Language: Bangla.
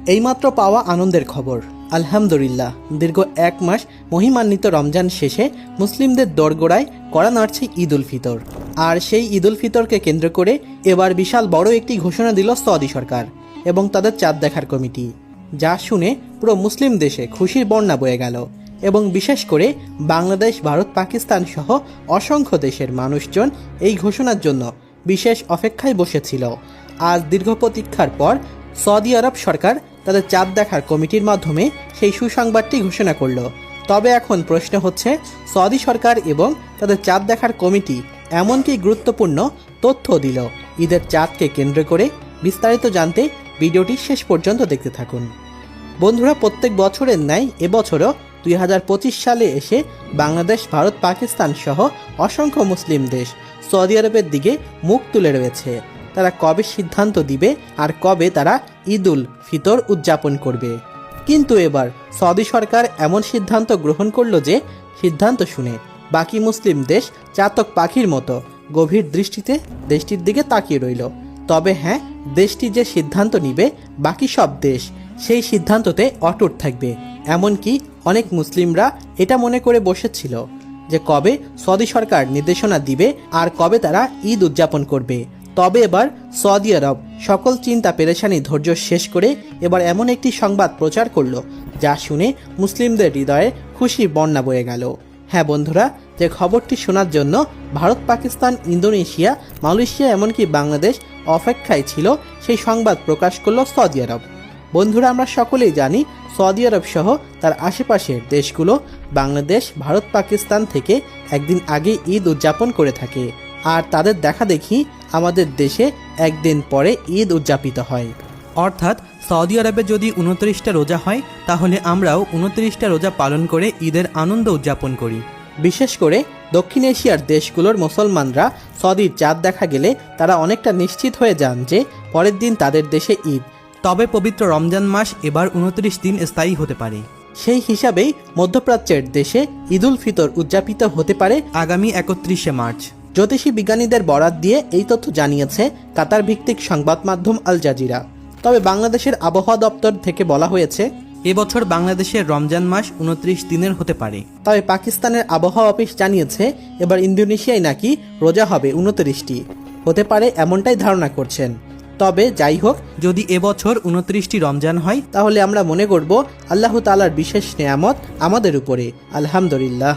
এইমাত্র পাওয়া আনন্দের খবর। আলহামদুলিল্লাহ, দীর্ঘ এক মাস মহিমান্বিত রমজান শেষে মুসলিমদের দোরগোড়ায় কড়া নাড়ছে ঈদ উল ফিতর। আর সেই ঈদ উল ফিতরকে কেন্দ্র করে এবার বিশাল বড় একটি ঘোষণা দিল সৌদি সরকার এবং তাদের চাঁদ দেখার কমিটি, যা শুনে পুরো মুসলিম দেশে খুশির বন্যা বয়ে গেল। এবং বিশেষ করে বাংলাদেশ, ভারত, পাকিস্তান সহ অসংখ্য দেশের মানুষজন এই ঘোষণার জন্য বিশেষ অপেক্ষায় বসেছিল। আজ দীর্ঘ প্রতীক্ষার পর সৌদি আরব সরকার তাদের চাঁদ দেখার কমিটির মাধ্যমে সেই সুসংবাদটি ঘোষণা করল। তবে এখন প্রশ্ন হচ্ছে, সৌদি সরকার এবং তাদের চাঁদ দেখার কমিটি এমন কি গুরুত্বপূর্ণ তথ্য দিল ঈদের চাঁদকে কেন্দ্র করে? বিস্তারিত জানতে ভিডিওটি শেষ পর্যন্ত দেখতে থাকুন। বন্ধুরা, প্রত্যেক বছরের ন্যায় এবছরও 2025 সালে এসে বাংলাদেশ, ভারত, পাকিস্তান সহ অসংখ্য মুসলিম দেশ সৌদি আরবের দিকে মুখ তুলে রয়েছে। তারা কবে সিদ্ধান্ত দিবে আর কবে তারা ঈদ উল ফিতর উদযাপন করবে। কিন্তু এবার সৌদি সরকার এমন সিদ্ধান্ত গ্রহণ করল যে সিদ্ধান্ত শুনে বাকি মুসলিম দেশ চাতক পাখির মতো গভীর দৃষ্টিতে দেশটির দিকে তাকিয়ে রইল। তবে হ্যাঁ, দেশটি যে সিদ্ধান্ত নিবে বাকি সব দেশ সেই সিদ্ধান্ততে অটুট থাকবে। এমনকি অনেক মুসলিমরা এটা মনে করে বসেছিল যে কবে সৌদি সরকার নির্দেশনা দিবে আর কবে তারা ঈদ উদযাপন করবে। তবে এবার সৌদি আরব সকল চিন্তা পেরেশানি ধৈর্য শেষ করে এবার এমন একটি সংবাদ প্রচার করলো যা শুনে মুসলিমদের হৃদয়ে খুশির বন্যা বয়ে গেল। হ্যাঁ বন্ধুরা, যে খবরটি শোনার জন্য ভারত, পাকিস্তান, ইন্দোনেশিয়া, মালয়েশিয়া এমনকি বাংলাদেশ অপেক্ষায় ছিল, সেই সংবাদ প্রকাশ করলো সৌদি আরব। বন্ধুরা, আমরা সকলেই জানি সৌদি আরব সহ তার আশেপাশের দেশগুলো বাংলাদেশ, ভারত, পাকিস্তান থেকে একদিন আগে ঈদ উদযাপন করে থাকে। আর তাদের দেখা দেখি আমাদের দেশে একদিন পরে ঈদ উদযাপিত হয়। অর্থাৎ সৌদি আরবে যদি 29টা রোজা হয়, তাহলে আমরাও 29টা রোজা পালন করে ঈদের আনন্দ উদযাপন করি। বিশেষ করে দক্ষিণ এশিয়ার দেশগুলোর মুসলমানরা সৌদির চাঁদ দেখা গেলে তারা অনেকটা নিশ্চিত হয়ে যান যে পরের দিন তাদের দেশে ঈদ। তবে পবিত্র রমজান মাস এবার 29 দিন স্থায়ী হতে পারে। সেই হিসাবেই মধ্যপ্রাচ্যের দেশে ঈদ উল ফিতর উদযাপিত হতে পারে আগামী 31শে মার্চ। জ্যোতিষী বিজ্ঞানীদের বরাত দিয়ে এই তথ্য জানিয়েছে কাতার ভিত্তিক সংবাদ মাধ্যম আল জাজিরা। তবে বাংলাদেশের আবহাওয়া দপ্তর থেকে বলা হয়েছে এবছর বাংলাদেশের রমজান মাস 29 দিনের হতে পারে। তবে পাকিস্তানের আবহাওয়া অফিস জানিয়েছে এবার ইন্দোনেশিয়ায় নাকি রোজা হবে 29টি, হতে পারে এমনটাই ধারণা করছেন। তবে যাই হোক, যদি এবছর 29টি রমজান হয় তাহলে আমরা মনে করব আল্লাহ তাআলার বিশেষ নেয়ামত আমাদের উপরে। আলহামদুলিল্লাহ।